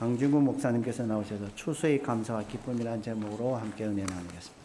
강준구 목사님께서 나오셔서 추수의 감사와 기쁨이라는 제목으로 함께 은혜 나누겠습니다.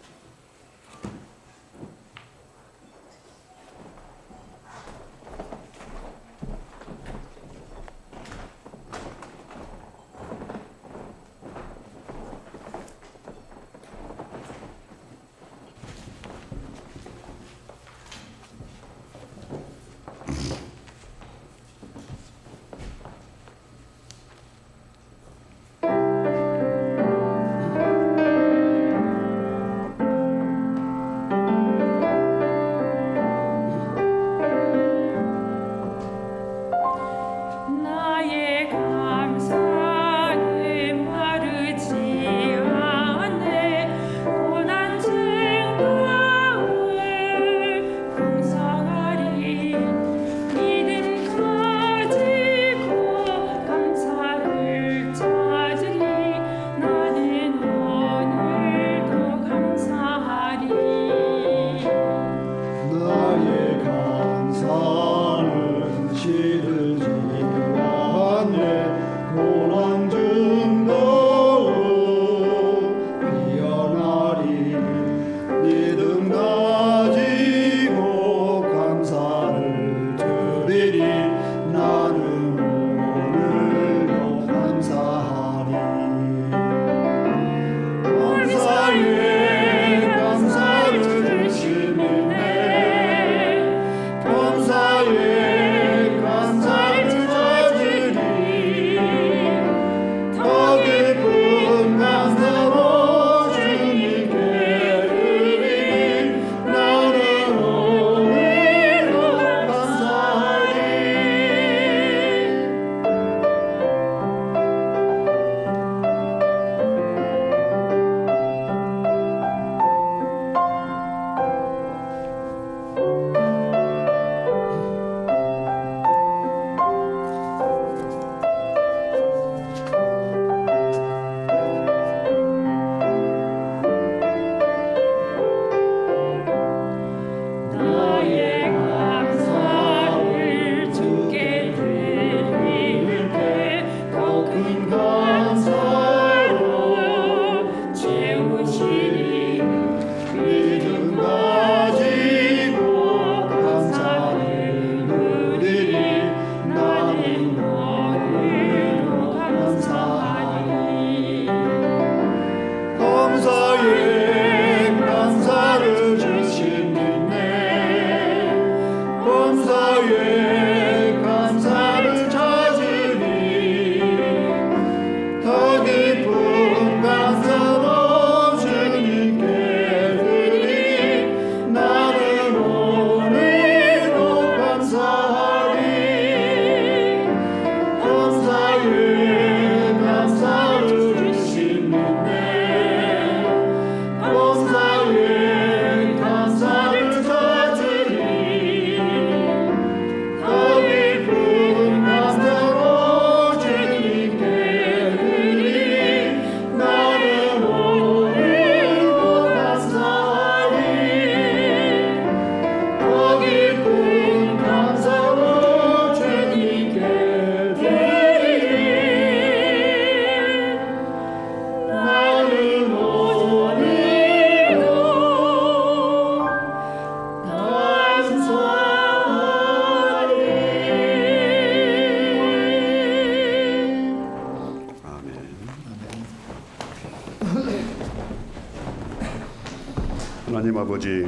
하나님 아버지,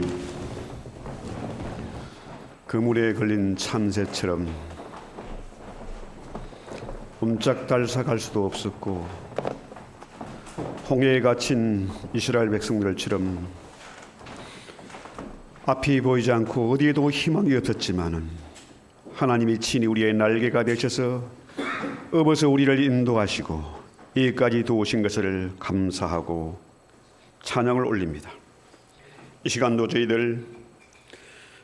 그물에 걸린 참새처럼 옴짝달싹할 수도 없었고 홍해에 갇힌 이스라엘 백성들처럼 앞이 보이지 않고 어디에도 희망이 없었지만은 하나님이 친히 우리의 날개가 되셔서 업어서 우리를 인도하시고 여기까지 도우신 것을 감사하고 찬양을 올립니다. 이 시간도 저희들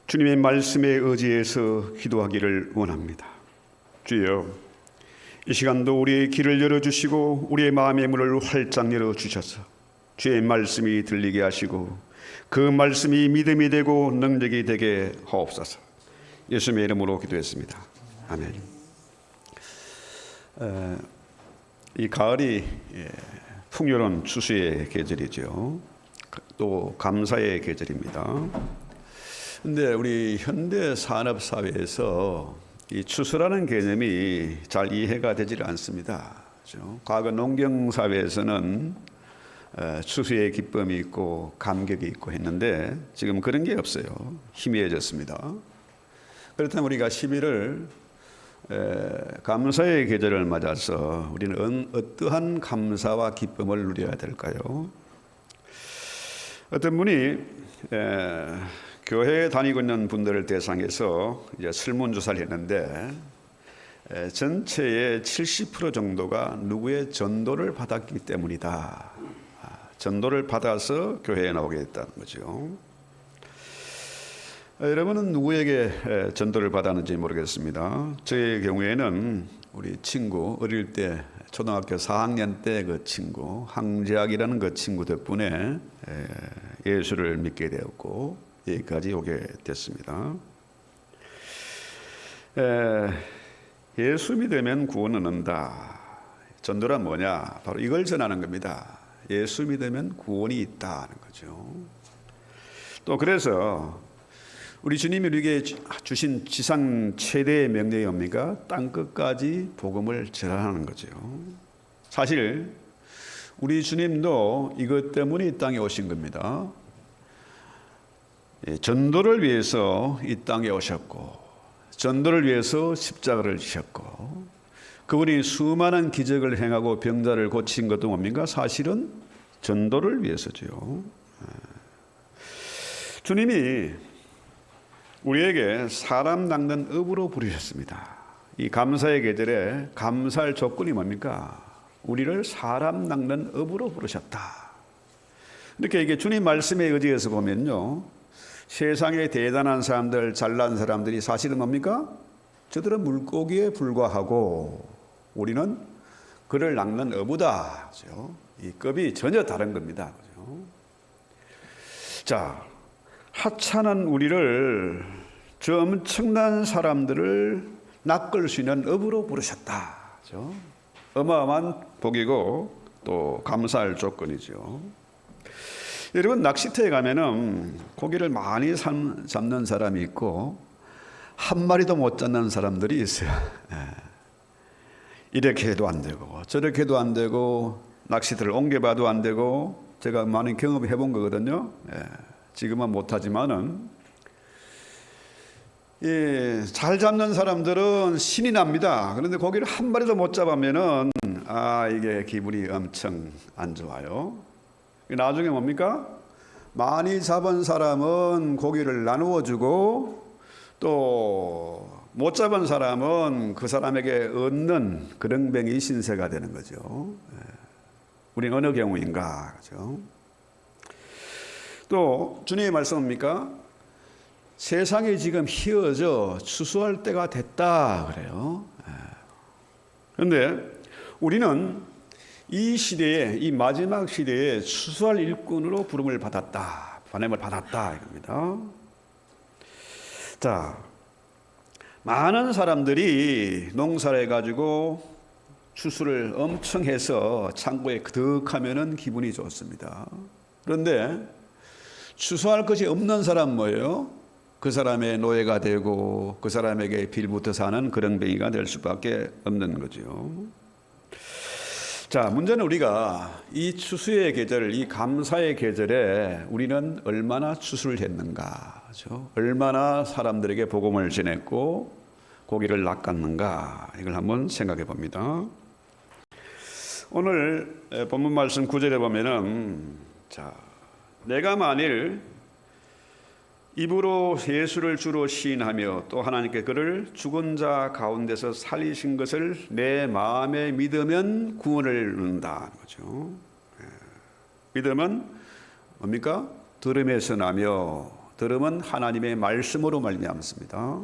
주님의 말씀에 의지해서 기도하기를 원합니다. 주여, 이 시간도 우리의 길을 열어주시고 우리의 마음의 문을 활짝 열어주셔서 주의 말씀이 들리게 하시고 그 말씀이 믿음이 되고 능력이 되게 하옵소서. 예수님의 이름으로 기도했습니다. 아멘. 이 가을이 풍요로운 추수의 계절이죠. 또 감사의 계절입니다. 근데 우리 현대 산업 사회에서 이 추수라는 개념이 잘 이해가 되질 않습니다. 그렇죠? 과거 농경 사회에서는 추수의 기쁨이 있고 감격이 있고 했는데 지금 그런 게 없어요. 희미해졌습니다. 그렇다면 우리가 11월 감사의 계절을 맞아서 우리는 어떠한 감사와 기쁨을 누려야 될까요? 어떤 분이 교회에 다니고 있는 분들을 대상해서 이제 설문조사를 했는데 전체의 70% 정도가 누구의 전도를 받았기 때문이다. 전도를 받아서 교회에 나오게 됐다는 거죠. 여러분은 누구에게 전도를 받았는지 모르겠습니다. 저의 경우에는 우리 친구, 어릴 때 초등학교 4학년 때 그 친구, 황재학이라는 그 친구 덕분에 예수를 믿게 되었고 여기까지 오게 됐습니다. 예수 믿으면 구원은 온다. 전도란 뭐냐? 바로 이걸 전하는 겁니다. 예수 믿으면 구원이 있다는 거죠. 또 그래서 우리 주님이 우리에게 주신 지상 최대의 명령이 뭡니까? 땅끝까지 복음을 전하는 거죠. 사실 우리 주님도 이것 때문에 이 땅에 오신 겁니다. 전도를 위해서 이 땅에 오셨고 전도를 위해서 십자가를 지셨고 그분이 수많은 기적을 행하고 병자를 고친 것도 뭡니까? 사실은 전도를 위해서죠. 주님이 우리에게 사람 낚는 업으로 부르셨습니다. 이 감사의 계절에 감사할 조건이 뭡니까? 우리를 사람 낚는 업으로 부르셨다. 이렇게 이게 주님 말씀에 의지해서 보면요, 세상에 대단한 사람들, 잘난 사람들이 사실은 뭡니까? 저들은 물고기에 불과하고 우리는 그를 낚는 어부다. 그렇죠? 이 급이 전혀 다른 겁니다. 그렇죠? 자, 하찮은 우리를 저 엄청난 사람들을 낚을 수 있는 업으로 부르셨다. 그렇죠? 어마어마한 복이고 또 감사할 조건이죠. 여러분 낚시터에 가면은 고기를 많이 잡는 사람이 있고 한 마리도 못 잡는 사람들이 있어요. 이렇게 해도 안 되고 저렇게 해도 안 되고 낚시터를 옮겨봐도 안 되고 제가 많이 경험해 본 거거든요. 지금은 못하지만은 잘 잡는 사람들은 신이 납니다. 그런데 고기를 한 마리도 못 잡으면은 이게 기분이 엄청 안 좋아요. 나중에 뭡니까? 많이 잡은 사람은 고기를 나누어 주고 또 못 잡은 사람은 그 사람에게 얻는 그런 병이 신세가 되는 거죠. 우리는 어느 경우인가? 그렇죠? 또 주님의 말씀입니까? 세상이 지금 희어져 추수할 때가 됐다 그래요. 그런데 우리는 이 시대에, 이 마지막 시대에 추수할 일꾼으로 부름을 받았다, 보냄을 받았다 이겁니다. 자, 많은 사람들이 농사를 해가지고 추수를 엄청 해서 창고에 그득하면은 기분이 좋습니다. 그런데 추수할 것이 없는 사람 뭐예요? 그 사람의 노예가 되고 그 사람에게 빌부터 사는 그런 병이가 될 수밖에 없는 거죠. 자, 문제는 우리가 이 추수의 계절, 이 감사의 계절에 우리는 얼마나 추수를 했는가, 그렇죠? 얼마나 사람들에게 복음을 전했고 고기를 낚았는가, 이걸 한번 생각해 봅니다. 오늘 본문 말씀 9절에 보면은, 자, 내가 만일 입으로 예수를 주로 시인하며 또 하나님께 그를 죽은 자 가운데서 살리신 것을 내 마음에 믿으면 구원을 얻는다는 거죠. 믿음은 뭡니까? 들음에서 나며 들음은 하나님의 말씀으로 말미암습니다.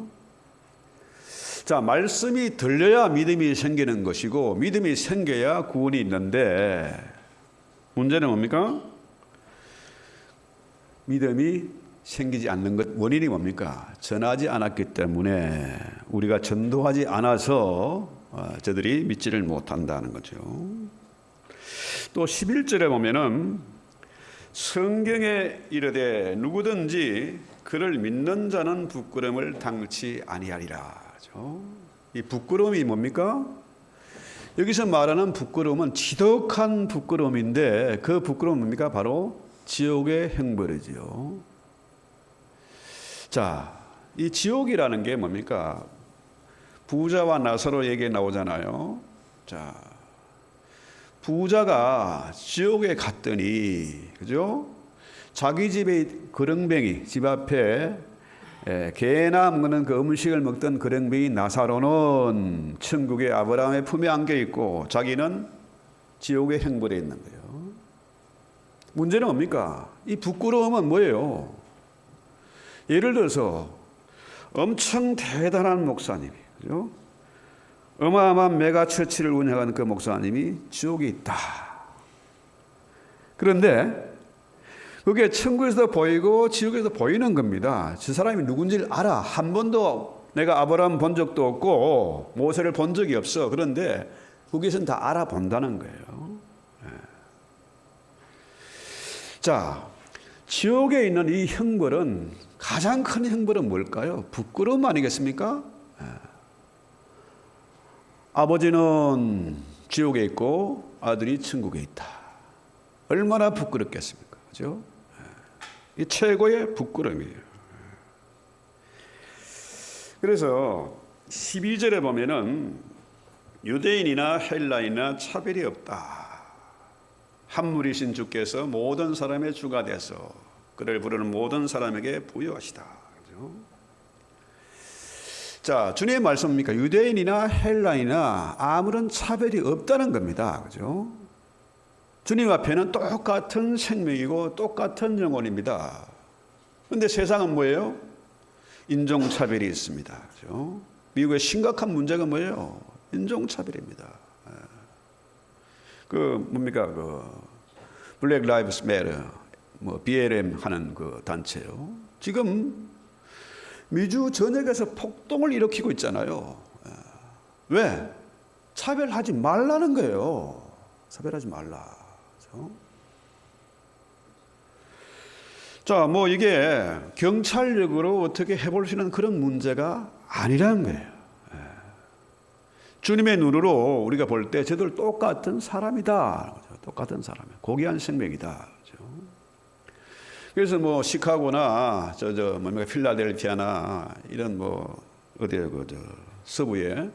자, 말씀이 들려야 믿음이 생기는 것이고 믿음이 생겨야 구원이 있는데 문제는 뭡니까? 믿음이 생기지 않는 것 원인이 뭡니까? 전하지 않았기 때문에 우리가 전도하지 않아서 저들이 믿지를 못한다는 거죠. 또 11절에 보면은 성경에 이르되 누구든지 그를 믿는 자는 부끄러움을 당치 아니하리라. 이 부끄러움이 뭡니까? 여기서 말하는 부끄러움은 지독한 부끄러움인데 그 부끄러움은 뭡니까? 바로 지옥의 형벌이지요. 자, 이 지옥이라는 게 뭡니까? 부자와 나사로 얘기 나오잖아요. 자, 부자가 지옥에 갔더니, 그죠? 자기 집에 거렁뱅이, 집 앞에 개나 먹는 그 음식을 먹던 거렁뱅이 나사로는 천국의 아브라함의 품에 안겨 있고 자기는 지옥의 형벌에 있는 거예요. 문제는 뭡니까? 이 부끄러움은 뭐예요? 예를 들어서 엄청 대단한 목사님이, 그죠? 어마어마한 메가처치를 운영하는 그 목사님이 지옥에 있다. 그런데 그게 천국에서 보이고 지옥에서 보이는 겁니다. 저 사람이 누군지를 알아. 한 번도 내가 아브라함 본 적도 없고 모세를 본 적이 없어. 그런데 거기서는 다 알아본다는 거예요. 자, 지옥에 있는 이 형벌은, 가장 큰 형벌은 뭘까요? 부끄러움 아니겠습니까? 아버지는 지옥에 있고 아들이 천국에 있다. 얼마나 부끄럽겠습니까? 그죠? 이 최고의 부끄러움이에요. 그래서 12절에 보면은 유대인이나 헬라인이나 차별이 없다. 한 무리신 주께서 모든 사람의 주가 돼서 그를 부르는 모든 사람에게 부여하시다. 그죠? 자, 주님의 말씀입니까? 유대인이나 헬라인이나 아무런 차별이 없다는 겁니다. 그죠? 주님 앞에는 똑같은 생명이고 똑같은 영혼입니다. 그런데 세상은 뭐예요? 인종차별이 있습니다. 그죠? 미국의 심각한 문제가 뭐예요? 인종차별입니다. 뭡니까? 블랙 라이브스 매터, BLM 하는 그 단체요. 지금 미주 전역에서 폭동을 일으키고 있잖아요. 왜? 차별하지 말라는 거예요. 차별하지 말라. 그렇죠? 자, 이게 경찰력으로 어떻게 해볼 수 있는 그런 문제가 아니라는 거예요. 주님의 눈으로 우리가 볼 때 저들 똑같은 사람이다. 똑같은 사람이야. 고귀한 생명이다. 그래서 시카고나 필라델피아나 이런 어디에 서부에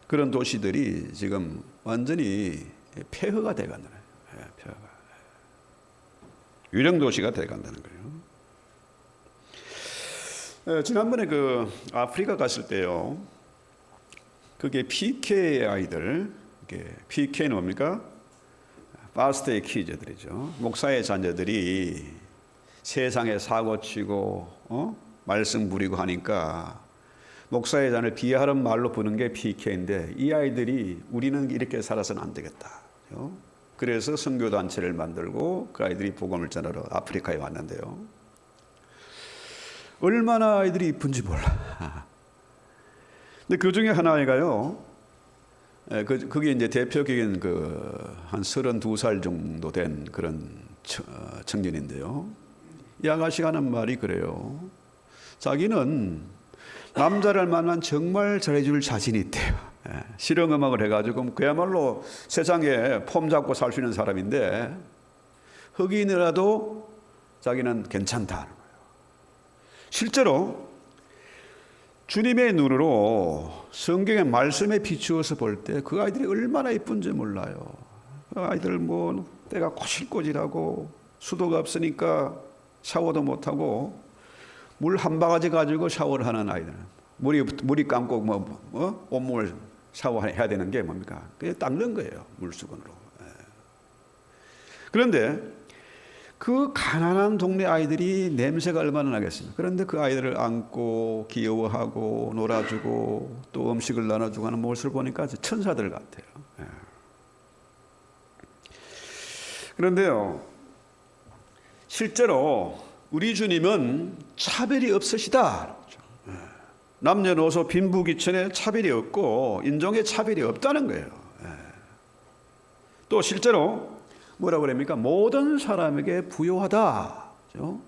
그런 도시들이 지금 완전히 폐허가 돼간다는 거예요. 폐허가. 유령 도시가 돼간다는 거예요. 지난번에 아프리카 갔을 때요. 그게 PK 아이들, PK는 뭡니까? 파스트의 키즈들이죠. 목사의 자녀들이 세상에 사고치고 말씀 부리고 하니까 목사의 자녀를 비하하는 말로 부는 게 PK인데 이 아이들이 우리는 이렇게 살아서는 안 되겠다. 그래서 선교단체를 만들고 그 아이들이 복음을 전하러 아프리카에 왔는데요. 얼마나 아이들이 이쁜지 몰라. 근데 그 중에 하나가요. 그게 이제 대표적인 한 32살 정도 된 그런 청년인데요. 이 아가씨가 하는 말이 그래요. 자기는 남자를 만나면 정말 잘해줄 자신이 있대요. 실용음악을 해가지고 그야말로 세상에 폼 잡고 살 수 있는 사람인데 흑인이라도 자기는 괜찮다. 실제로 주님의 눈으로 성경의 말씀에 비추어서 볼 때 그 아이들이 얼마나 이쁜지 몰라요. 그 아이들 때가 꼬실꼬실하고 수도가 없으니까 샤워도 못하고 물 한 바가지 가지고 샤워를 하는 아이들. 물이 감고 온몸을 샤워해야 되는 게 뭡니까? 그게 닦는 거예요. 물수건으로. 그런데 그 가난한 동네 아이들이 냄새가 얼마나 나겠습니까? 그런데 그 아이들을 안고 귀여워하고 놀아주고 또 음식을 나눠주고 하는 모습을 보니까 천사들 같아요. 그런데요, 실제로 우리 주님은 차별이 없으시다. 남녀노소 빈부귀천에 차별이 없고 인종에 차별이 없다는 거예요. 또 실제로 뭐라고 그럽니까? 모든 사람에게 부요하다. 그렇죠?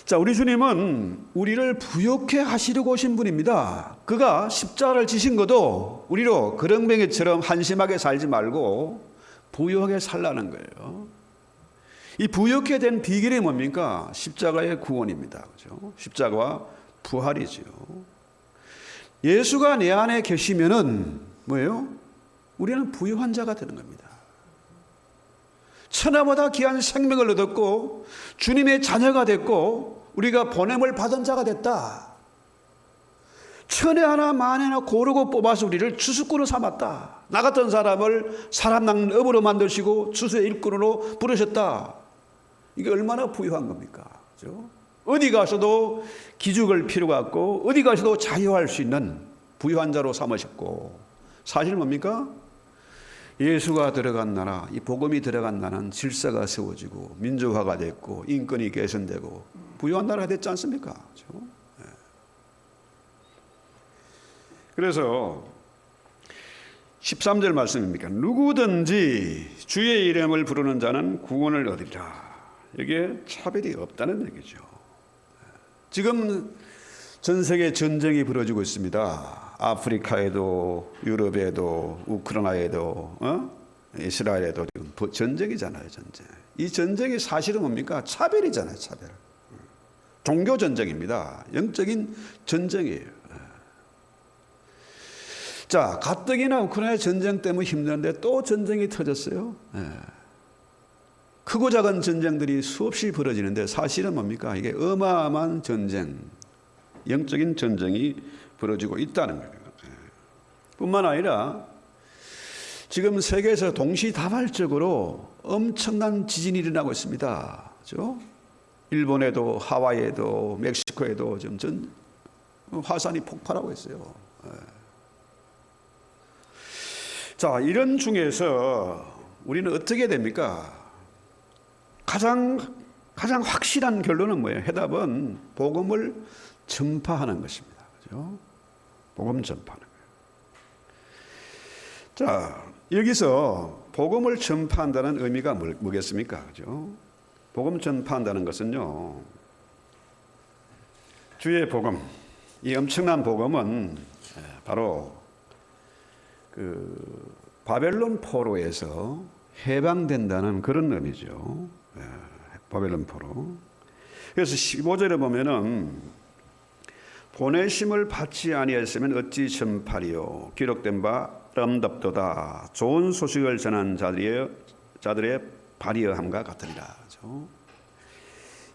자, 우리 주님은 우리를 부요케 하시려고 오신 분입니다. 그가 십자가를 지신 것도 우리로 그렁뱅이처럼 한심하게 살지 말고 부요하게 살라는 거예요. 이 부요케 된 비결이 뭡니까? 십자가의 구원입니다. 그렇죠? 십자가와 부활이죠. 예수가 내 안에 계시면은 뭐예요? 우리는 부유한 자가 되는 겁니다. 천하보다 귀한 생명을 얻었고 주님의 자녀가 됐고 우리가 보냄을 받은 자가 됐다. 천에 하나 만에 하나 고르고 뽑아서 우리를 추수꾼으로 삼았다. 나 같은 사람을 사람 낚는 업으로 만드시고 추수의 일꾼으로 부르셨다. 이게 얼마나 부유한 겁니까? 그렇죠? 어디 가서도 기죽을 필요가 없고 어디 가서도 자유할 수 있는 부유한 자로 삼으셨고, 사실 뭡니까? 예수가 들어간 나라, 이 복음이 들어간 나라는 질서가 세워지고 민주화가 됐고 인권이 개선되고 부유한 나라가 됐지 않습니까? 그렇죠? 그래서 13절 말씀입니까? 누구든지 주의 이름을 부르는 자는 구원을 얻으리라. 여기에 차별이 없다는 얘기죠. 지금 전 세계 전쟁이 벌어지고 있습니다. 아프리카에도 유럽에도 우크라이나에도 이스라엘에도 지금 전쟁이잖아요. 전쟁. 이 전쟁이 사실은 뭡니까? 차별이잖아요. 차별. 종교 전쟁입니다. 영적인 전쟁이에요. 자, 가뜩이나 우크라이나 전쟁 때문에 힘든데 또 전쟁이 터졌어요. 크고 작은 전쟁들이 수없이 벌어지는데 사실은 뭡니까? 이게 어마어마한 전쟁, 영적인 전쟁이 벌어지고 있다는 거예요. 뿐만 아니라 지금 세계에서 동시다발적으로 엄청난 지진이 일어나고 있습니다. 그렇죠? 일본에도 하와이에도 멕시코에도 지금 화산이 폭발하고 있어요. 자, 이런 중에서 우리는 어떻게 됩니까? 가장 확실한 결론은 뭐예요? 해답은 복음을 전파하는 것입니다. 그죠? 복음 전파하는 거예요. 자, 여기서 복음을 전파한다는 의미가 뭐겠습니까? 그죠? 복음 전파한다는 것은요, 주의 복음, 이 엄청난 복음은 바로 그 바벨론 포로에서 해방된다는 그런 의미죠. 바벨론 포로. 그래서 15절에 보면은 보내심을 받지 아니했으면 어찌 전파리요 기록된 바 아름답도다 좋은 소식을 전한 자들의 발이여함과 같으리라.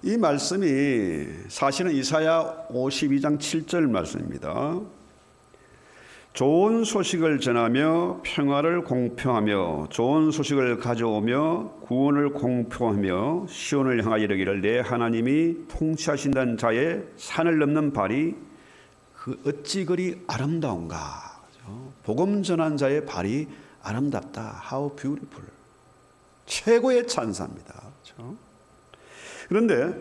이 말씀이 사실은 이사야 52장 7절 말씀입니다. 좋은 소식을 전하며 평화를 공표하며 좋은 소식을 가져오며 구원을 공표하며 시온을 향하여 이르기를 내 하나님이 통치하신다는 자의 산을 넘는 발이 그 어찌 그리 아름다운가. 복음 전한 자의 발이 아름답다. How beautiful. 최고의 찬사입니다. 그런데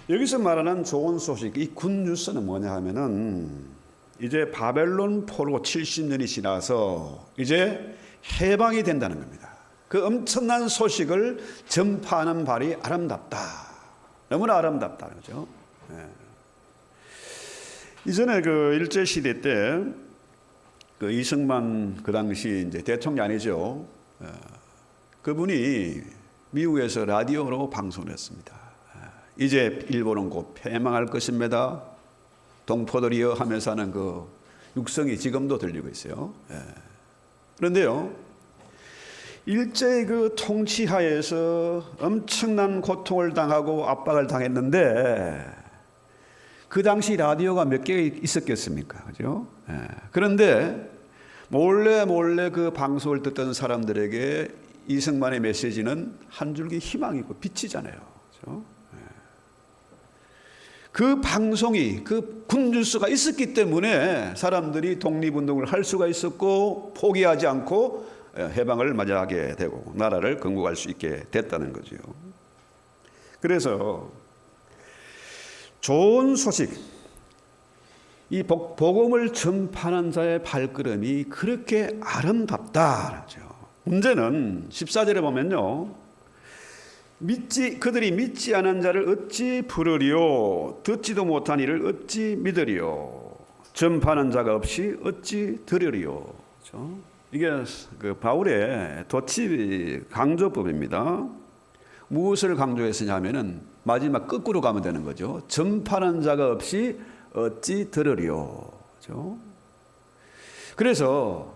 여기서 말하는 좋은 소식, 이 굿뉴스는 뭐냐 하면은 이제 바벨론 포로 70년이 지나서 이제 해방이 된다는 겁니다. 그 엄청난 소식을 전파하는 발이 아름답다. 너무나 아름답다는 거죠. 이전에 그 일제 시대 때 그 이승만 그 당시 이제 대통령이죠. 그분이 미국에서 라디오로 방송을 했습니다. 이제 일본은 곧 패망할 것입니다. 동포들이여 하면서 하는 그 육성이 지금도 들리고 있어요. 그런데요, 일제의 그 통치하에서 엄청난 고통을 당하고 압박을 당했는데 그 당시 라디오가 몇 개 있었겠습니까? 그죠? 그런데 몰래 그 방송을 듣던 사람들에게 이승만의 메시지는 한 줄기 희망이고 빛이잖아요. 그죠? 그 방송이, 그 굿뉴스가 있었기 때문에 사람들이 독립운동을 할 수가 있었고 포기하지 않고 해방을 맞이하게 되고 나라를 건국할 수 있게 됐다는 거죠. 그래서 좋은 소식, 이 복음을 전파하는 자의 발걸음이 그렇게 아름답다. 문제는 14절에 보면요. 그들이 믿지 않은 자를 어찌 부르리요? 듣지도 못한 이를 어찌 믿으리요? 전파하는 자가 없이 어찌 들으리요? 그렇죠? 이게 그 바울의 도치 강조법입니다. 무엇을 강조했으냐 하면은 마지막 거꾸로 가면 되는 거죠. 전파하는 자가 없이 어찌 들으리요? 그렇죠? 그래서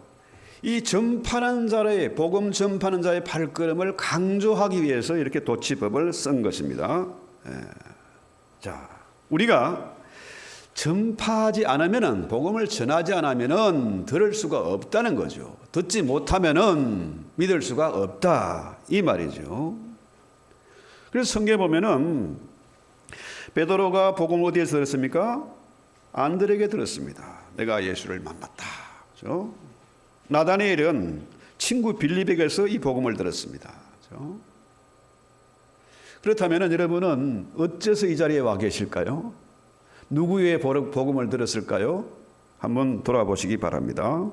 이 전파하는 자의 복음 전파하는 자의 발걸음을 강조하기 위해서 이렇게 도치법을 쓴 것입니다. 자, 우리가 전파하지 않으면은 복음을 전하지 않으면은 들을 수가 없다는 거죠. 듣지 못하면은 믿을 수가 없다 이 말이죠. 그래서 성경에 보면은 베드로가 복음을 어디에서 들었습니까? 안드레에게 들었습니다. 내가 예수를 만났다. 그렇죠? 나다니엘은 친구 빌립에게서 이 복음을 들었습니다. 그렇죠? 그렇다면 여러분은 어째서 이 자리에 와 계실까요? 누구의 복음을 들었을까요? 한번 돌아보시기 바랍니다.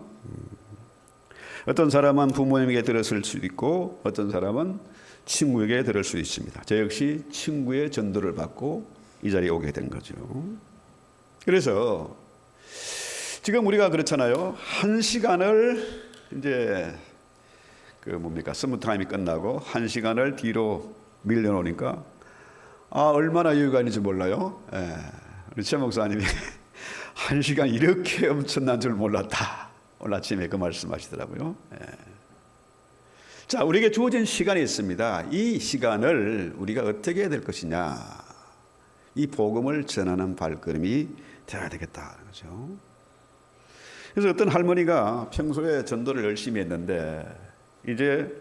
어떤 사람은 부모님에게 들었을 수도 있고 어떤 사람은 친구에게 들을 수 있습니다. 저 역시 친구의 전도를 받고 이 자리에 오게 된 거죠. 그래서 지금 우리가 그렇잖아요. 1시간을 이제 서무 타임이 끝나고 1시간을 뒤로 밀려놓으니까 얼마나 여유가 있는지 몰라요. 우리 최 목사님이 1시간 이렇게 엄청난 줄 몰랐다. 오늘 아침에 그 말씀하시더라고요. 자, 우리에게 주어진 시간이 있습니다. 이 시간을 우리가 어떻게 해야 될 것이냐. 이 복음을 전하는 발걸음이 되어야 되겠다. 그렇죠? 그래서 어떤 할머니가 평소에 전도를 열심히 했는데 이제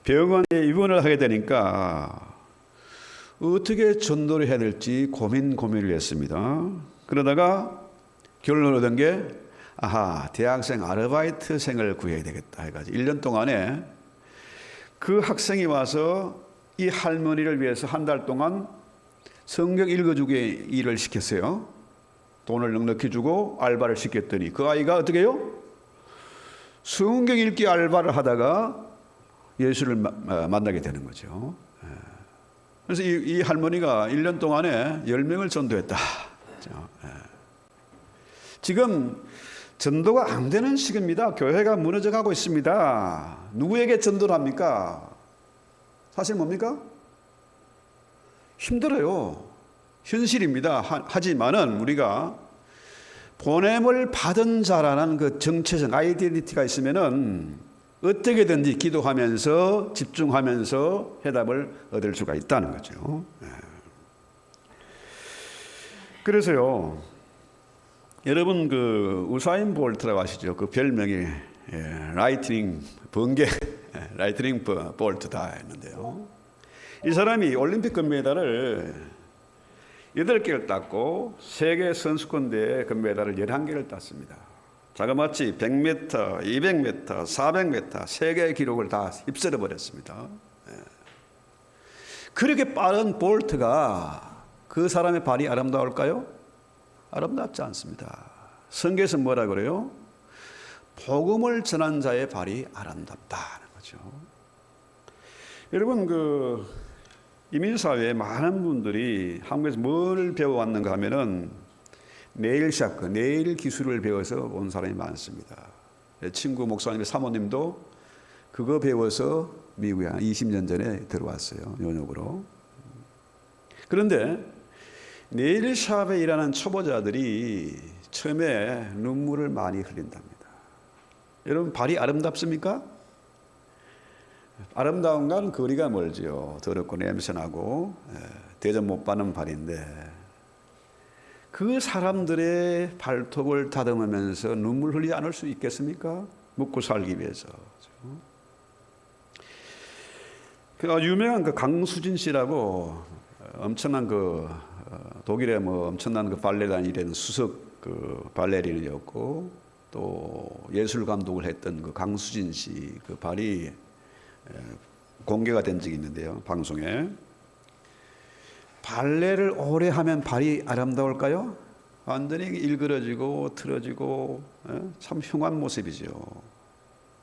병원에 입원을 하게 되니까 어떻게 전도를 해야 될지 고민을 했습니다. 그러다가 결론을 얻은 게 대학생 아르바이트생을 구해야 되겠다 해가지고 1년 동안에 그 학생이 와서 이 할머니를 위해서 한 달 동안 성경 읽어주기 일을 시켰어요. 돈을 넉넉히 주고 알바를 시켰더니 그 아이가 어떻게 해요? 성경 읽기 알바를 하다가 예수를 만나게 되는 거죠. 그래서 이 할머니가 1년 동안에 10명을 전도했다. 지금 전도가 안 되는 시기입니다. 교회가 무너져 가고 있습니다. 누구에게 전도를 합니까? 사실 뭡니까? 힘들어요. 현실입니다. 하지만은 우리가 보냄을 받은 자라는 그 정체성, 아이덴티티가 있으면은 어떻게든지 기도하면서 집중하면서 해답을 얻을 수가 있다는 거죠. 그래서요, 여러분 그 우사인 볼트라고 아시죠? 그 별명이 라이트닝 번개, 라이트닝 볼트다 했는데요. 이 사람이 올림픽 금메달을 8개를 땄고 세계 선수권 대회 금메달을 11개를 땄습니다. 자그마치 100m, 200m, 400m 세계 기록을 다 휩쓸어 버렸습니다. 그렇게 빠른 볼트가 그 사람의 발이 아름다울까요? 아름답지 않습니다. 성경에서 뭐라 그래요? 복음을 전한 자의 발이 아름답다는 거죠. 여러분 이민사회에 많은 분들이 한국에서 뭘 배워왔는가 하면은 네일샤크, 네일 기술을 배워서 온 사람이 많습니다. 제 친구 목사님의 사모님도 그거 배워서 미국에 한 20년 전에 들어왔어요. 연역으로. 그런데 네일샵에 일하는 초보자들이 처음에 눈물을 많이 흘린답니다. 여러분 발이 아름답습니까? 아름다운 건 거리가 멀지요. 더럽고 냄새나고 대접 못 받는 발인데 그 사람들의 발톱을 다듬으면서 눈물 흘리지 않을 수 있겠습니까? 먹고 살기 위해서. 그 유명한 그 강수진 씨라고 엄청난 독일의 엄청난 발레단 일에는 수석 발레린이었고 또 예술 감독을 했던 그 강수진 씨 그 발이 공개가 된 적이 있는데요. 방송에. 발레를 오래 하면 발이 아름다울까요? 완전히 일그러지고 틀어지고 참 흉한 모습이죠.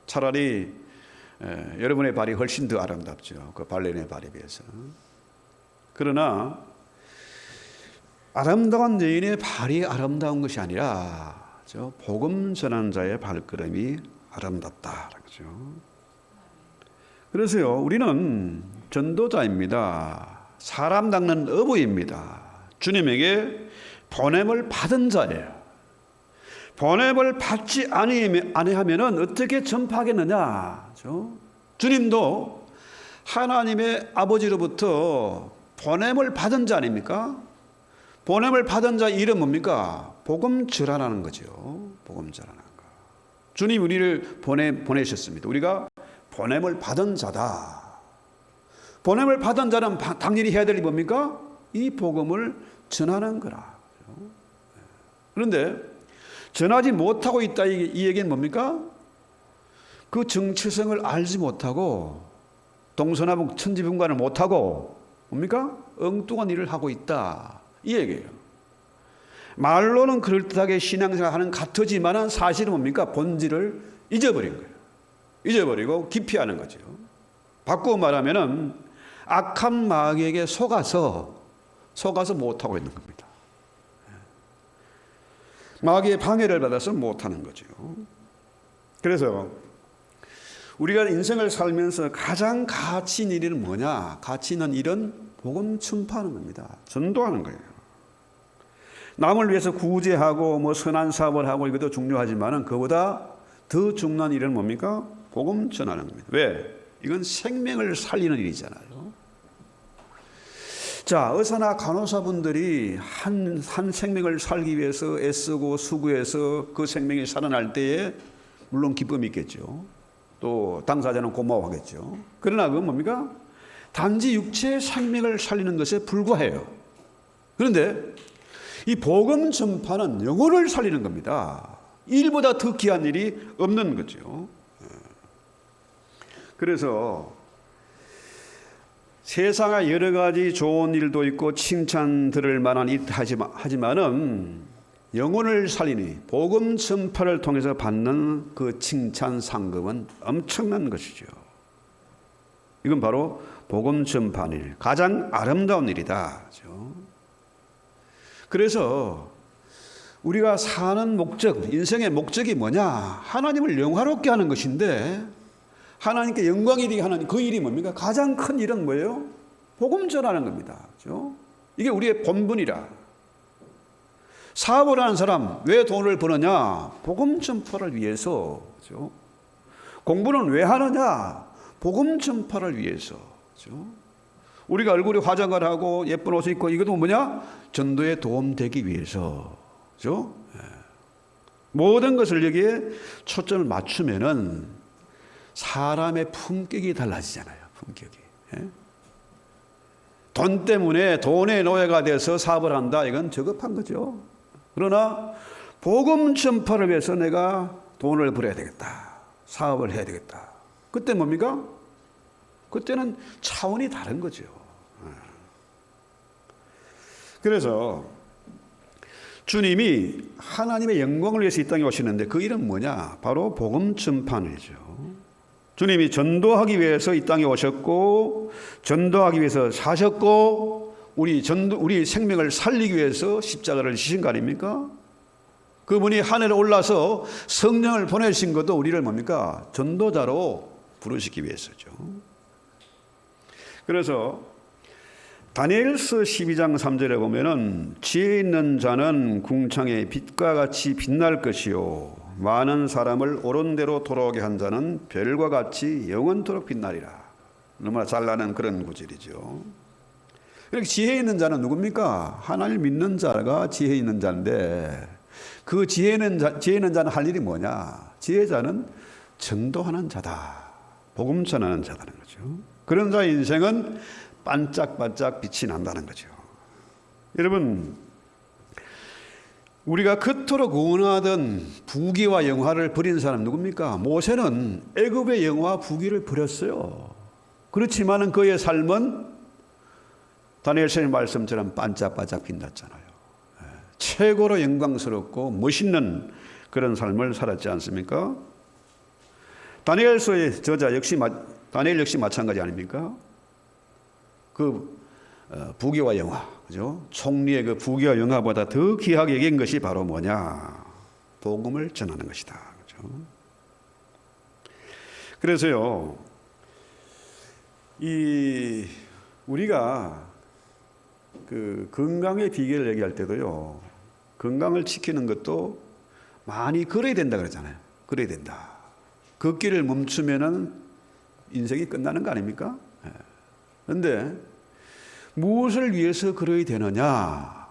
차라리 여러분의 발이 훨씬 더 아름답죠. 그 발레리나의 발에 비해서. 그러나 아름다운 여인의 발이 아름다운 것이 아니라 복음 전하는 자의 발걸음이 아름답다라는 거죠. 그래서요, 우리는 전도자입니다. 사람 닦는 어부입니다. 주님에게 보냄을 받은 자예요. 보냄을 받지 아니하면 어떻게 전파하겠느냐? 주님도 하나님의 아버지로부터 보냄을 받은 자 아닙니까? 보냄을 받은 자 이름 뭡니까? 복음 전하라는 거죠. 복음 전하는 거. 주님 우리를 보내셨습니다. 우리가 보냄을 받은 자다. 보냄을 받은 자는 당연히 해야 될 일이 뭡니까? 이 복음을 전하는 거라. 그런데 전하지 못하고 있다 이 얘기는 뭡니까? 그 정체성을 알지 못하고 동서남북 천지분간을 못하고 뭡니까? 엉뚱한 일을 하고 있다. 이 얘기예요. 말로는 그럴듯하게 신앙생활 하는 같으지만 사실은 뭡니까? 본질을 잊어버린 거예요. 잊어버리고 기피하는 거죠. 바꾸어 말하면 악한 마귀에게 속아서 못하고 있는 겁니다. 마귀의 방해를 받아서 못하는 거죠. 그래서 우리가 인생을 살면서 가장 가치 있는 일은 뭐냐? 가치 있는 일은 복음 전파하는 겁니다. 전도하는 거예요. 남을 위해서 구제하고 선한 사업을 하고 이것도 중요하지만 그보다 더 중요한 일은 뭡니까? 복음 전하는 겁니다. 왜? 이건 생명을 살리는 일이잖아요. 자, 의사나 간호사분들이 한 생명을 살기 위해서 애쓰고 수고해서 그 생명이 살아날 때에 물론 기쁨이 있겠죠. 또 당사자는 고마워하겠죠. 그러나 그건 뭡니까? 단지 육체의 생명을 살리는 것에 불과해요. 그런데 이 복음 전파는 영혼을 살리는 겁니다. 일보다 더 귀한 일이 없는 거죠. 그래서 세상에 여러 가지 좋은 일도 있고 칭찬 들을 만한 일 하지만은 영혼을 살리니 복음 전파를 통해서 받는 그 칭찬 상급은 엄청난 것이죠. 이건 바로 복음 전파하는 일, 가장 아름다운 일이다. 그래서 우리가 사는 목적, 인생의 목적이 뭐냐? 하나님을 영화롭게 하는 것인데 하나님께 영광이 되게 하는 그 일이 뭡니까? 가장 큰 일은 뭐예요? 복음 전하는 겁니다. 그렇죠? 이게 우리의 본분이라. 사업을 하는 사람 왜 돈을 버느냐? 복음 전파를 위해서. 그렇죠? 공부는 왜 하느냐? 복음 전파를 위해서. 그렇죠? 우리가 얼굴에 화장을 하고 예쁜 옷을 입고 이것도 뭐냐? 전도에 도움되기 위해서. 그렇죠? 모든 것을 여기에 초점을 맞추면은 사람의 품격이 달라지잖아요. 품격이. 돈 때문에 돈의 노예가 돼서 사업을 한다. 이건 저급한 거죠. 그러나 복음 전파를 위해서 내가 돈을 벌어야 되겠다. 사업을 해야 되겠다. 그때 뭡니까? 그때는 차원이 다른 거죠. 그래서 주님이 하나님의 영광을 위해서 이 땅에 오시는데 그 일은 뭐냐? 바로 복음 전파는 일이죠. 주님이 전도하기 위해서 이 땅에 오셨고 전도하기 위해서 사셨고 우리 생명을 살리기 위해서 십자가를 지신 거 아닙니까? 그분이 하늘에 올라서 성령을 보내신 것도 우리를 뭡니까? 전도자로 부르시기 위해서죠. 그래서 다니엘서 12장 3절에 보면은 지혜 있는 자는 궁창의 빛과 같이 빛날 것이요 많은 사람을 옳은 대로 돌아오게 한 자는 별과 같이 영원토록 빛나리라. 너무나 잘 나는 그런 구절이죠. 이렇게 지혜 있는 자는 누굽니까? 하나님을 믿는 자가 지혜 있는 자인데 그 지혜 있는 자는 할 일이 뭐냐? 지혜자는 전도하는 자다. 복음 전하는 자다는 거죠. 그런 자의 인생은 반짝반짝 빛이 난다는 거죠. 여러분, 우리가 그토록 원하던 부귀와 영화를 버린 사람 누굽니까? 모세는 애굽의 영화와 부귀를 버렸어요. 그렇지만 그의 삶은 다니엘 선생님 말씀처럼 반짝반짝 빛났잖아요. 최고로 영광스럽고 멋있는 그런 삶을 살았지 않습니까? 다니엘서의 저자 역시 다니엘 역시 마찬가지 아닙니까? 그 부귀와 영화, 그죠? 총리의 그 부귀와 영화보다 더 귀하게 여긴 것이 바로 뭐냐? 복음을 전하는 것이다. 그죠? 그래서요, 우리가 그 건강의 비결을 얘기할 때도요, 건강을 지키는 것도 많이 걸어야 된다 그러잖아요. 걸어야 된다. 걷기를 멈추면은 인생이 끝나는 거 아닙니까? 그런데 무엇을 위해서 걸어야 되느냐?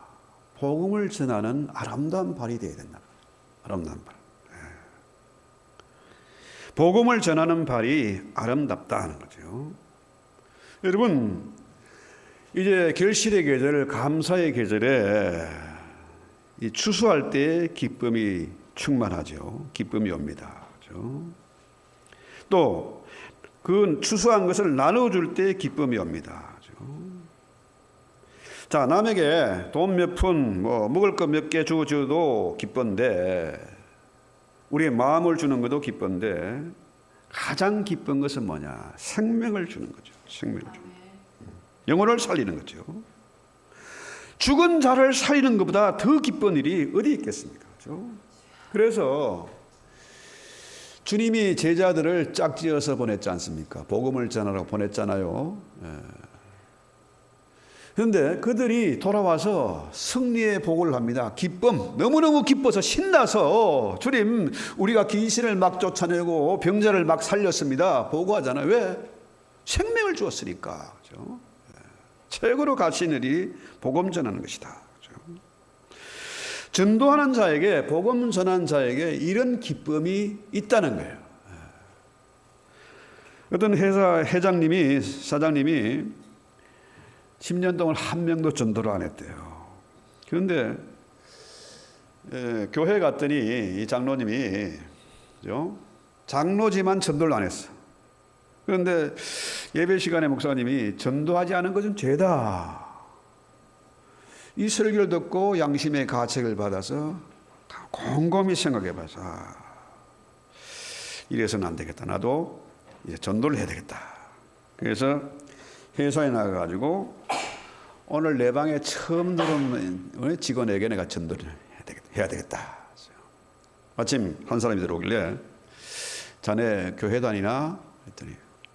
복음을 전하는 아름다운 발이 되어야 된다. 아름다운 발. 복음을 전하는 발이 아름답다 하는 거죠. 여러분, 이제 결실의 계절, 감사의 계절에 이 추수할 때 기쁨이 충만하죠. 기쁨이 옵니다. 그렇죠? 또 그 추수한 것을 나눠줄 때 기쁨이 옵니다. 그렇죠? 자, 남에게 돈 몇 푼, 먹을 것 몇 개 주어도 기쁜데, 우리의 마음을 주는 것도 기쁜데, 가장 기쁜 것은 뭐냐? 생명을 주는 거죠. 생명을 주는 거죠. 영혼을 살리는 거죠. 죽은 자를 살리는 것보다 더 기쁜 일이 어디 있겠습니까? 그렇죠? 그래서 주님이 제자들을 짝지어서 보냈지 않습니까? 복음을 전하러 보냈잖아요. 그런데 그들이 돌아와서 승리의 복을 합니다. 기쁨, 너무너무 기뻐서 신나서 주님, 우리가 귀신을 막 쫓아내고 병자를 막 살렸습니다. 보고하잖아요. 왜? 생명을 주었으니까. 그렇죠? 최고로 가치 있는 일이 복음 전하는 것이다. 그렇죠? 전도하는 자에게, 복음 전하는 자에게 이런 기쁨이 있다는 거예요. 어떤 회사 사장님이 10년 동안 한 명도 전도를 안 했대요. 그런데 교회 갔더니 이 장로님이, 그죠? 장로지만 전도를 안 했어. 그런데 예배 시간에 목사님이 전도하지 않은 것은 죄다. 이 설교를 듣고 양심의 가책을 받아서 곰곰이 생각해봐서 이래서는 안 되겠다. 나도 이제 전도를 해야 되겠다. 그래서 회사에 나가가지고 오늘 내 방에 처음 들어오는 직원에게 내가 전도를 해야 되겠다. 마침 한 사람이 들어오길래 자네 교회 다니나? 했더니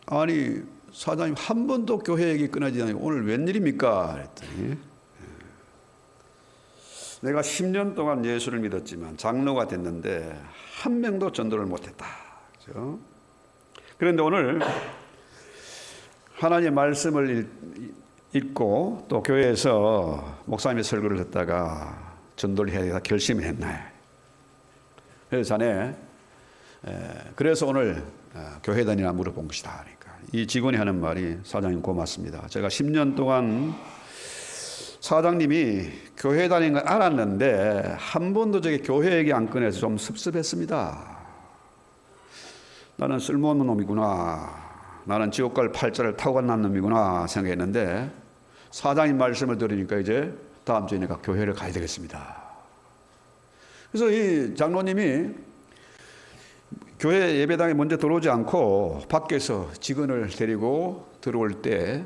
아니 사장님 한 번도 교회 얘기 끊어지지 않고 오늘 웬일입니까? 했더니 내가 10년 동안 예수를 믿었지만 장로가 됐는데 한 명도 전도를 못했다. 그렇죠? 그런데 오늘 하나님의 말씀을 읽고 또 교회에서 목사님의 설교를 듣다가 전도를 해야 되겠다 결심했네. 그래서 자네 그래서 오늘 교회 다니나 물어본 것이다. 그러니까 이 직원이 하는 말이 사장님 고맙습니다. 제가 10년 동안 사장님이 교회 다니는 걸 알았는데 한 번도 저게 교회 얘기 안 꺼내서 좀 섭섭했습니다. 나는 쓸모없는 놈이구나. 나는 지옥 갈 팔자를 타고 간 놈이구나 생각했는데 사장님 말씀을 들으니까 이제 다음 주에 내가 교회를 가야 되겠습니다. 그래서 이 장로님이 교회 예배당에 먼저 들어오지 않고 밖에서 직원을 데리고 들어올 때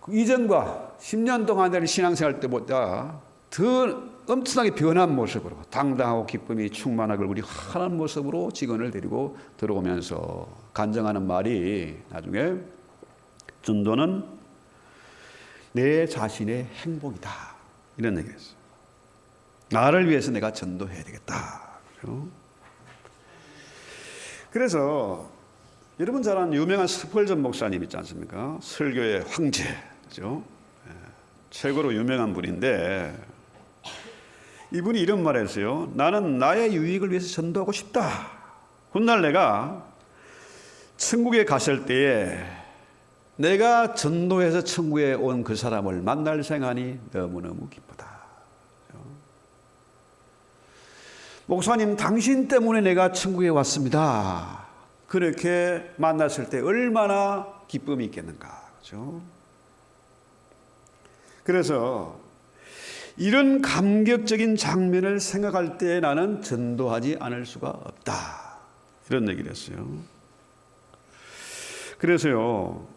이전과 10년 동안 된 신앙생활 때보다 더 엄청나게 변한 모습으로 당당하고 기쁨이 충만하고 우리 환한 모습으로 직원을 데리고 들어오면서 간증하는 말이 나중에 전도는 내 자신의 행복이다. 이런 얘기였어요. 나를 위해서 내가 전도해야 되겠다. 그래서 여러분 잘 아는 유명한 스펄전 목사님 있지 않습니까? 설교의 황제. 그죠? 최고로 유명한 분인데 이분이 이런 말을 했어요. 나는 나의 유익을 위해서 전도하고 싶다. 훗날 내가 천국에 갔을 때에 내가 전도해서 천국에 온 그 사람을 만날 생각이 너무너무 기쁘다. 목사님 당신 때문에 내가 천국에 왔습니다. 그렇게 만났을 때 얼마나 기쁨이 있겠는가. 그렇죠? 그래서 이런 감격적인 장면을 생각할 때 나는 전도하지 않을 수가 없다. 이런 얘기를 했어요. 그래서요,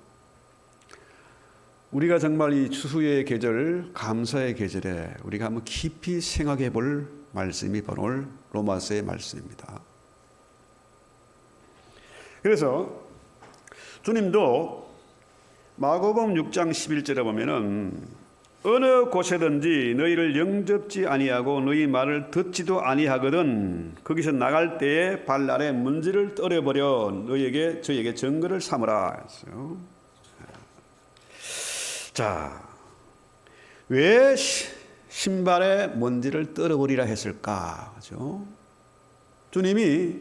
우리가 정말 이 추수의 계절, 감사의 계절에 우리가 한번 깊이 생각해 볼 말씀이 바로 오늘 로마서의 말씀입니다. 그래서 주님도 마가복음 6장 11절에 보면은 어느 곳에든지 너희를 영접지 아니하고 너희 말을 듣지도 아니하거든 거기서 나갈 때에 발 아래 문지를 떨어버려 저에게 증거를 삼으라 했어요. 자, 왜 신발에 먼지를 떨어버리라 했을까? 그죠? 주님이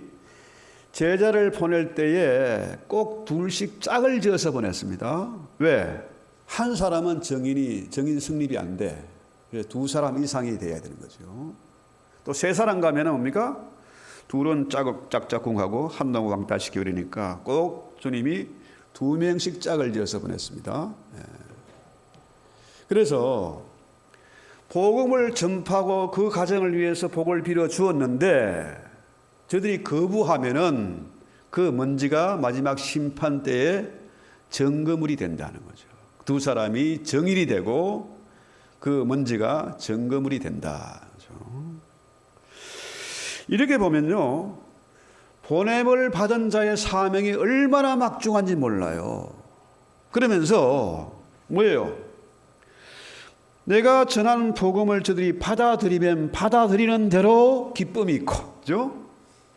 제자를 보낼 때에 꼭 둘씩 짝을 지어서 보냈습니다. 왜? 한 사람은 정인 성립이 안 돼. 그래서 두 사람 이상이 돼야 되는 거죠. 또 세 사람 가면은 뭡니까? 둘은 짝짝꿍하고 한 놈은 왕따시키고 그러니까 꼭 주님이 2명씩 짝을 지어서 보냈습니다. 그래서 복음을 전파하고 그 가정을 위해서 복을 빌어 주었는데 저들이 거부하면은 그 먼지가 마지막 심판 때에 증거물이 된다는 거죠. 두 사람이 정인이 되고 그 먼지가 증거물이 된다. 이렇게 보면요, 보냄을 받은 자의 사명이 얼마나 막중한지 몰라요. 그러면서 뭐예요? 내가 전하는 복음을 저들이 받아들이면 받아들이는 대로 기쁨이 있고, 그죠?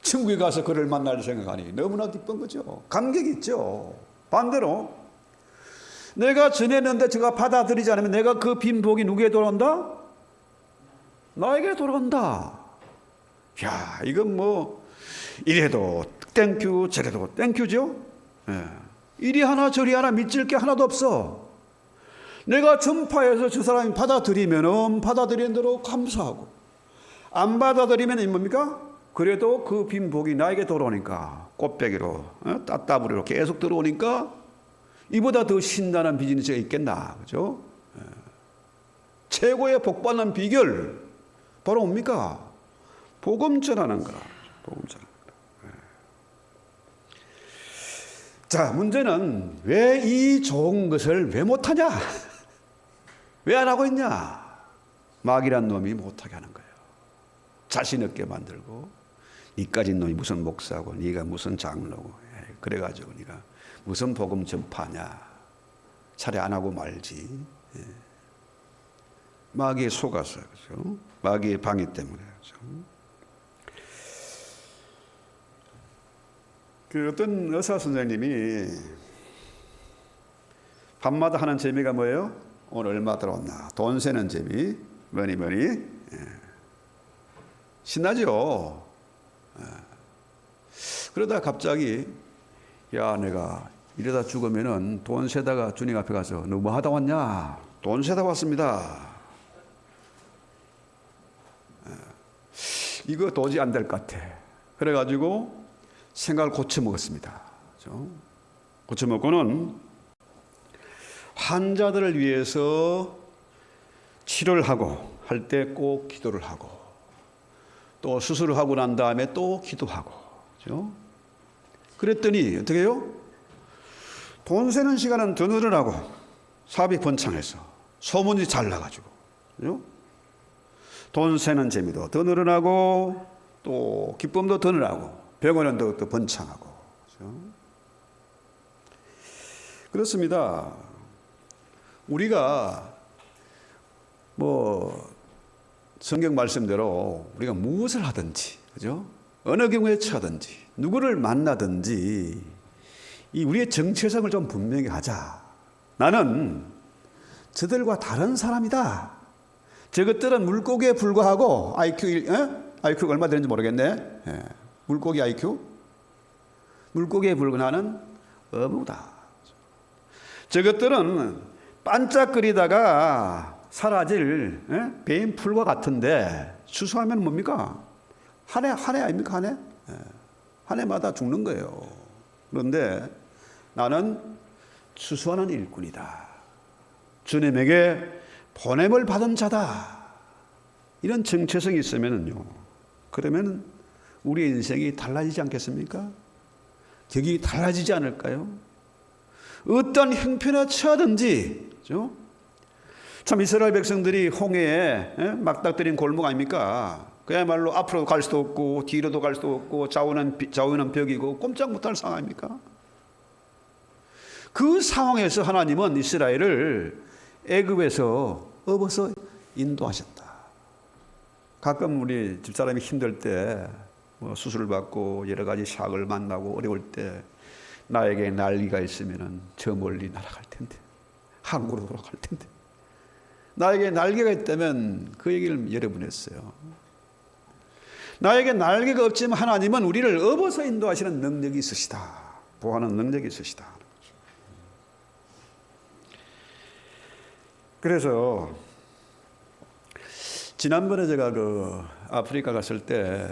천국에 가서 그를 만날 생각하니 너무나 기쁜 거죠. 감격이 있죠. 반대로 내가 전했는데 제가 받아들이지 않으면 내가 그 빈 복이 누구에게 돌아온다? 나에게 돌아온다. 야, 이건 뭐 이래도 땡큐 저래도 땡큐죠. 이리 하나 저리 하나 믿을 게 하나도 없어. 내가 전파해서 저 사람이 받아들이면 받아들이는 대로 감사하고 안 받아들이면 뭡니까? 그래도 그 빈 복이 나에게 돌아오니까 꽃배기로 따따부리로 계속 들어오니까 이보다 더 신나는 비즈니스가 있겠나, 그죠? 최고의 복받는 비결 바로 뭡니까? 복음 전하는 거라. 복음 전하는 거라. 자, 문제는 왜 이 좋은 것을 왜 못하냐? 왜 안 하고 있냐? 마귀란 놈이 못하게 하는 거예요. 자신 없게 만들고, 니까지 놈이 무슨 목사고, 니가 무슨 장로고, 그래가지고 니가 무슨 복음 전파냐? 차례 안 하고 말지. 마귀에 속아서, 그죠? 마귀의 방해 때문에, 그죠? 그 어떤 의사 선생님이 밤마다 하는 재미가 뭐예요? 오늘 얼마 들어왔나? 돈 세는 재미. 뭐니. 신나죠? 그러다 갑자기, 야, 내가 이러다 죽으면은 돈 세다가 주님 앞에 가서 너 뭐 하다 왔냐? 돈 세다 왔습니다. 이거 도저히 안 될 것 같아. 그래가지고 생각을 고쳐먹었습니다. 고쳐먹고는 환자들을 위해서 치료를 하고 할 때 꼭 기도를 하고 또 수술을 하고 난 다음에 또 기도하고, 그렇죠? 그랬더니 어떻게 해요? 돈 세는 시간은 더 늘어나고 사업이 번창해서 소문이 잘 나가지고, 그렇죠? 돈 세는 재미도 더 늘어나고 또 기쁨도 더 늘어나고 병원은 더 번창하고, 그렇죠? 그렇습니다. 우리가 뭐 성경 말씀대로 우리가 무엇을 하든지, 그죠? 어느 경우에 처하든지 누구를 만나든지 이 우리의 정체성을 좀 분명히 하자. 나는 저들과 다른 사람이다. 저것들은 물고기에 불과하고 IQ가 얼마 되는지 모르겠네. 물고기 IQ? 물고기에 불과하는 어부다. 저것들은 반짝거리다가 사라질 배인 풀과 같은데 추수하면 뭡니까? 한 해 아닙니까? 한 해마다 죽는 거예요. 그런데 나는 추수하는 일꾼이다. 주님에게 보냄을 받은 자다. 이런 정체성이 있으면요, 그러면 우리의 인생이 달라지지 않겠습니까? 격이 달라지지 않을까요? 어떤 형편에 처하든지, 그렇죠? 참 이스라엘 백성들이 홍해에 막닥뜨린 골목 아닙니까? 그야말로 앞으로 갈 수도 없고 뒤로도 갈 수도 없고 좌우는 벽이고 꼼짝 못할 상황입니까? 그 상황에서 하나님은 이스라엘을 애굽에서 업어서 인도하셨다. 가끔 우리 집사람이 힘들 때 뭐 수술을 받고 여러 가지 샥을 만나고 어려울 때 나에게 날개가 있으면 저 멀리 날아갈 텐데, 한국으로 돌아갈 텐데, 나에게 날개가 있다면 그 얘기를 여러 번 했어요. 나에게 날개가 없지만 하나님은 우리를 업어서 인도하시는 능력이 있으시다. 보호하는 능력이 있으시다. 그래서 지난번에 제가 그 아프리카 갔을 때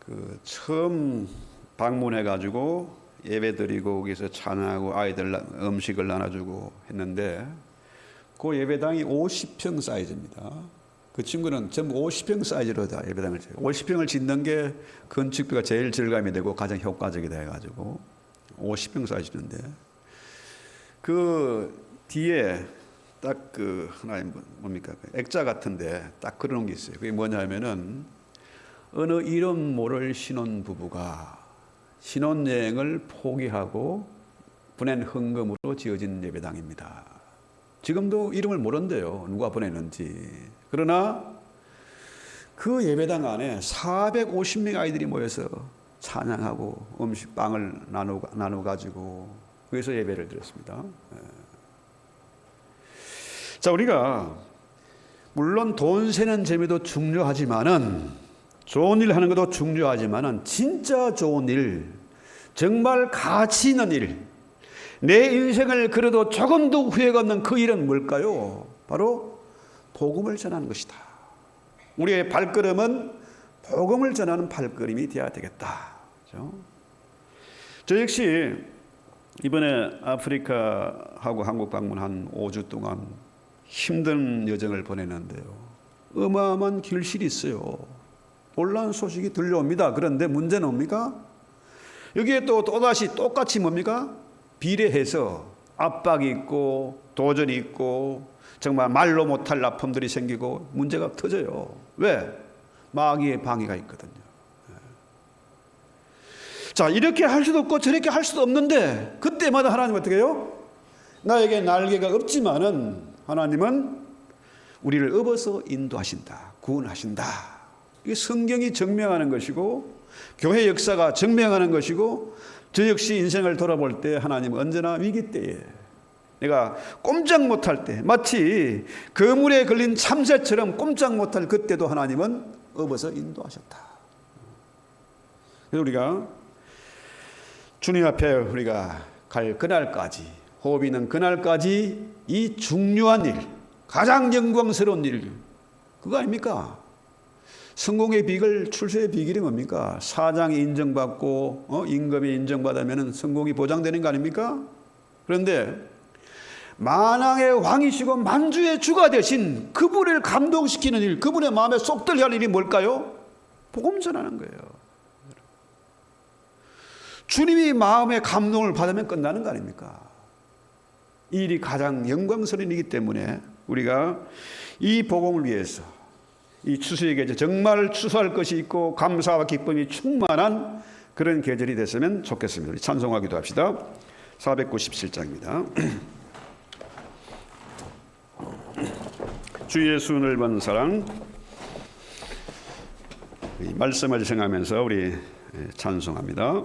그 처음 방문해 가지고 예배드리고 거기서 찬양하고 아이들 음식을 나눠주고 했는데 그 예배당이 50평 사이즈입니다. 그 친구는 전부 50평 사이즈로 다 예배당을 지어요. 50평을 짓는 게 건축비가 제일 절감이 되고 가장 효과적이다 해가지고 50평 사이즈인데 그 뒤에 딱 그 하나의 뭡니까 액자 같은데 딱 그려놓은 게 있어요. 그게 뭐냐면은 어느 이름 모를 신혼부부가 신혼여행을 포기하고 보낸 헌금으로 지어진 예배당입니다. 지금도 이름을 모른대요. 누가 보냈는지. 그러나 그 예배당 안에 450명 아이들이 모여서 찬양하고 빵을 나눠가지고 거기서 예배를 드렸습니다. 자, 우리가 물론 돈 세는 재미도 중요하지만은 좋은 일 하는 것도 중요하지만은 진짜 좋은 일, 정말 가치 있는 일, 내 인생을 그래도 조금도 후회가 없는 그 일은 뭘까요? 바로 복음을 전하는 것이다. 우리의 발걸음은 복음을 전하는 발걸음이 되어야 되겠다. 그렇죠? 저 역시 이번에 아프리카하고 한국 방문 한 5주 동안 힘든 여정을 보냈는데요. 어마어마한 길실이 있어요. 놀라운 소식이 들려옵니다. 그런데 문제는 뭡니까? 여기에 또다시 똑같이 뭡니까? 비례해서 압박이 있고 도전이 있고 정말 말로 못할 아픔들이 생기고 문제가 터져요. 왜? 마귀의 방해가 있거든요. 자, 이렇게 할 수도 없고 저렇게 할 수도 없는데 그때마다 하나님은 어떻게 해요? 나에게 날개가 없지만은 하나님은 우리를 업어서 인도하신다. 구원하신다. 이게 성경이 증명하는 것이고 교회 역사가 증명하는 것이고 저 역시 인생을 돌아볼 때 하나님은 언제나 위기 때에 내가 꼼짝 못할 때 마치 그물에 걸린 참새처럼 꼼짝 못할 그때도 하나님은 업어서 인도하셨다. 그래서 우리가 주님 앞에 우리가 갈 그날까지 호흡이 있는 그날까지 이 중요한 일 가장 영광스러운 일 그거 아닙니까? 성공의 비결, 출세의 비결이 뭡니까? 사장이 인정받고 임금이 인정받으면 성공이 보장되는 거 아닙니까? 그런데 만왕의 왕이시고 만주의 주가 되신 그분을 감동시키는 일, 그분의 마음에 쏙 들게 할 일이 뭘까요? 복음 전하는 거예요. 주님이 마음의 감동을 받으면 끝나는 거 아닙니까? 이 일이 가장 영광스러운 일이기 때문에 우리가 이 복음을 위해서 이 추수의 계절 정말 추수할 것이 있고 감사와 기쁨이 충만한 그런 계절이 됐으면 좋겠습니다. 우리 찬송하기도 합시다. 497장입니다. 주 예수 넓은 사랑 이 말씀을 생각하면서 우리 찬송합니다.